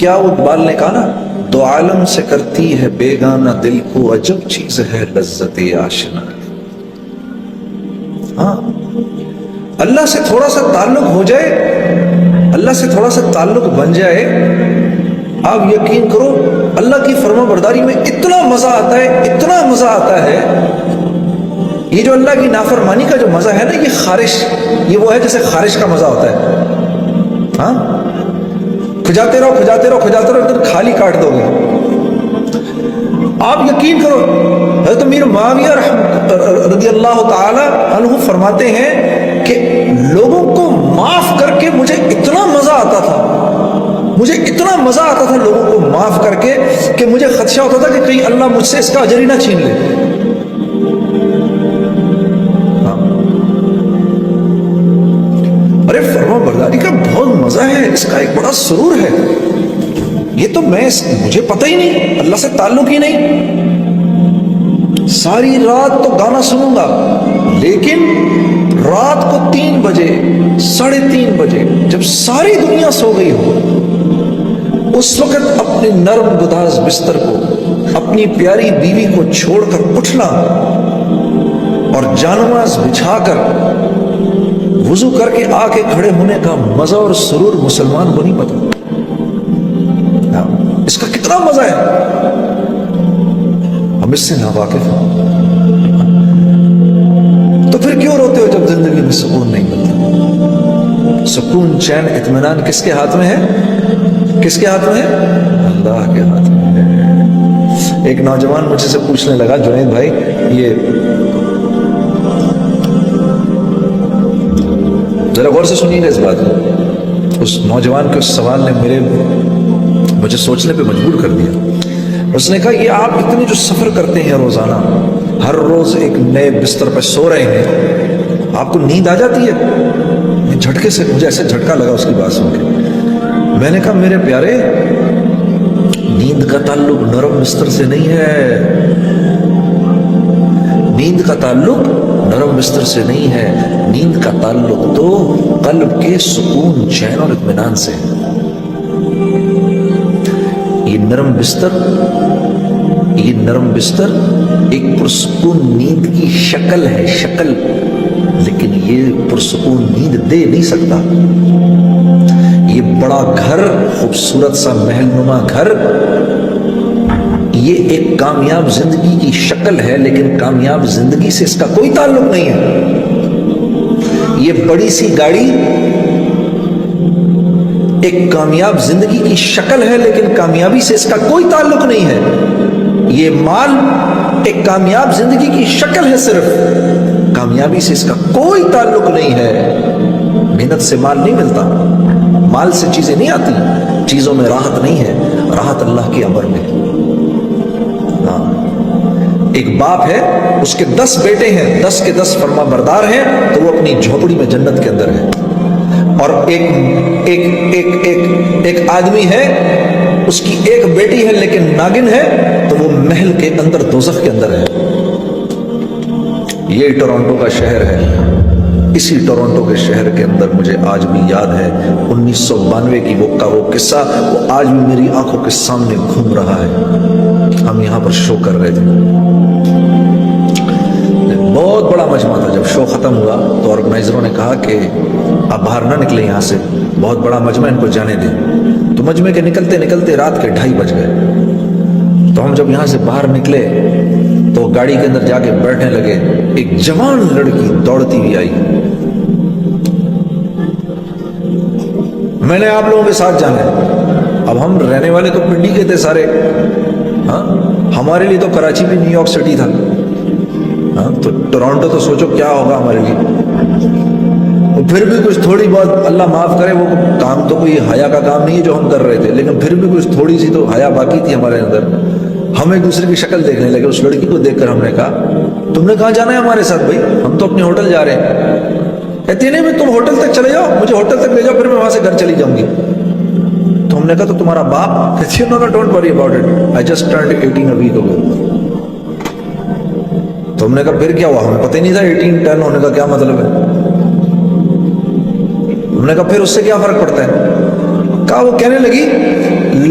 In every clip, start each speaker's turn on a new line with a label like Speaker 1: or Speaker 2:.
Speaker 1: کیا وہ اقبال نے کہا نا، دو عالم سے کرتی ہے بیگانہ دل کو، عجب چیز ہے لذت آشنا۔ ہاں، اللہ سے تھوڑا سا تعلق ہو جائے، اللہ سے تھوڑا سا تعلق بن جائے، آپ یقین کرو اللہ کی فرما برداری میں اتنا مزہ آتا ہے، اتنا مزہ آتا ہے۔ یہ جو اللہ کی نافرمانی کا جو مزہ ہے نا، یہ خارش، یہ وہ ہے جیسے خارش کا مزہ ہوتا ہے۔ ہاں، کھجاتے رہو کھجاتے رہو کھجاتے رہو، ایک دن خالی کاٹ دو گے۔ آپ یقین کرو، حضرت امیر معاویہ رضی اللہ تعالی عنہ فرماتے ہیں کہ لوگوں کو معاف کر کے مجھے اتنا مزہ آتا تھا، مجھے اتنا مزہ آتا تھا لوگوں کو معاف کر کے، کہ مجھے خدشہ ہوتا تھا کہ کہیں اللہ مجھ سے اس کا اجر ہی نہ چھین لے۔ ارے فرما برداری کا بہت مزہ ہے، اس کا ایک بڑا سرور ہے۔ یہ تو مجھے پتہ ہی نہیں، اللہ سے تعلق ہی نہیں۔ ساری رات تو گانا سنوں گا، لیکن رات کو 3 بجے 3:30 بجے جب ساری دنیا سو گئی ہو، اس وقت اپنے نرم گداز بستر کو، اپنی پیاری بیوی کو چھوڑ کر اٹھنا اور جانماز بچھا کر وضو کر کے آ کے کھڑے ہونے کا مزہ اور سرور مسلمان کو نہیں پتا۔ اس کا کتنا مزہ ہے، ہم اس سے ناواقف ہیں۔ تو پھر کیوں روتے ہو جب زندگی میں سکون نہیں ملتا؟ سکون، چین، اطمینان کس کے ہاتھ میں ہے؟ کس کے ہاتھ میں ہے؟ اللہ کے ہاتھ میں ہے۔ ایک نوجوان مجھ سے پوچھنے لگا، جنید بھائی یہ ذرا غور سے سنیے گا اس بات کو۔ اس نوجوان کے اس سوال نے مجھے سوچنے پہ مجبور کر دیا۔ اس نے کہا، یہ آپ اتنے جو سفر کرتے ہیں روزانہ، ہر روز ایک نئے بستر پہ سو رہے ہیں، آپ کو نیند آ جاتی ہے؟ جھٹکے سے مجھے ایسے جھٹکا لگا اس کی بات سن کے۔ میں نے کہا، میرے پیارے، نیند کا تعلق نرم بستر سے نہیں ہے، نیند کا تعلق نرم بستر سے نہیں ہے، نیند کا تعلق تو قلب کے سکون، چین اور اطمینان سے ہے۔ یہ نرم بستر ایک پرسکون نیند کی شکل ہے، شکل، لیکن یہ پرسکون نیند دے نہیں سکتا۔ یہ بڑا گھر، خوبصورت سا محل نما گھر، یہ ایک کامیاب زندگی کی شکل ہے، لیکن کامیاب زندگی سے اس کا کوئی تعلق نہیں ہے۔ یہ بڑی سی گاڑی ایک کامیاب زندگی کی شکل ہے، لیکن کامیابی سے اس کا کوئی تعلق نہیں ہے۔ یہ مال ایک کامیاب زندگی کی شکل ہے، صرف کامیابی سے اس کا کوئی تعلق نہیں ہے۔ محنت سے مال نہیں ملتا، مال سے چیزیں نہیں آتی، چیزوں میں راحت نہیں ہے، راحت اللہ کے امر میں ہے۔ ایک باپ ہے، اس کے 10 بیٹے ہیں، 10 کے 10 فرما بردار ہیں، تو وہ اپنی جھوپڑی میں جنت کے اندر ہے۔ اور ایک آدمی ہے، اس کی ایک بیٹی ہے لیکن ناگن ہے، تو وہ محل کے اندر دوزخ کے اندر ہے۔ یہ ٹورانٹو کا شہر ہے۔ اسی ٹورانٹو کے شہر کے اندر مجھے آج بھی یاد ہے 1992 کی وہ قصہ، وہ آج بھی میری آنکھوں کے سامنے گھوم رہا ہے۔ ہم یہاں پر شو کر رہے تھے، بہت بڑا مجمع تھا۔ جب شو ختم ہوا تو آرگنائزروں نے کہا کہ آپ باہر نہ نکلیں یہاں سے، بہت بڑا مجمع، ان کو جانے دیں۔ تو مجمع کے نکلتے نکلتے رات کے 2:30 بج گئے۔ تو ہم جب یہاں سے باہر نکلے تو گاڑی کے اندر جا کے بیٹھنے لگے، ایک جوان لڑکی دوڑتی ہوئی آئی، میں نے آپ لوگوں کے ساتھ جانا ہے۔ اب ہم رہنے والے تو پنڈی کے تھے سارے، ہاں، ہمارے لیے تو کراچی بھی نیو یارک سٹی تھا، ہاں، تو ٹورانٹو تو سوچو کیا ہوگا ہمارے لیے۔ پھر بھی کچھ تھوڑی بہت، اللہ معاف کرے، وہ کام تو کوئی حیا کا کام نہیں ہے جو ہم کر رہے تھے، لیکن پھر بھی کچھ تھوڑی سی تو حیا باقی تھی ہمارے اندر۔ ہم ایک دوسرے کی شکل دیکھنے لگے۔ اس لڑکی کو دیکھ کر ہم نے کہا، تم نے کہاں جانا ہے ہمارے ساتھ؟ بھائی ہم تو اپنے ہوٹل جا رہے ہیں۔ کہتے نہیں، میں تم ہوٹل تک چلے جاؤ، مجھے ہوٹل تک لے جاؤ، پھر میں وہاں سے گھر چلی جاؤں گی۔ تو ہم نے کہا، تو تمہارا باپ؟ کہتے no, don't worry about it, I just turned 18 a week ago۔ تو ہم نے کہا، پھر کیا ہوا؟ ہمیں پتہ ہی نہیں تھا 18 10 ہونے کا کیا مطلب ہے۔ ہم نے کہا، پھر اس سے کیا فرق پڑتا ہے؟ کہا، وہ کہنے لگی،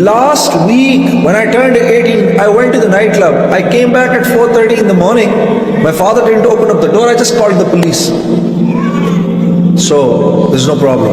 Speaker 1: Last week, when I turned 18, I went to the nightclub. I came back at 4:30 in the morning. My father didn't open up the door. I just called the police. So, there's no problem.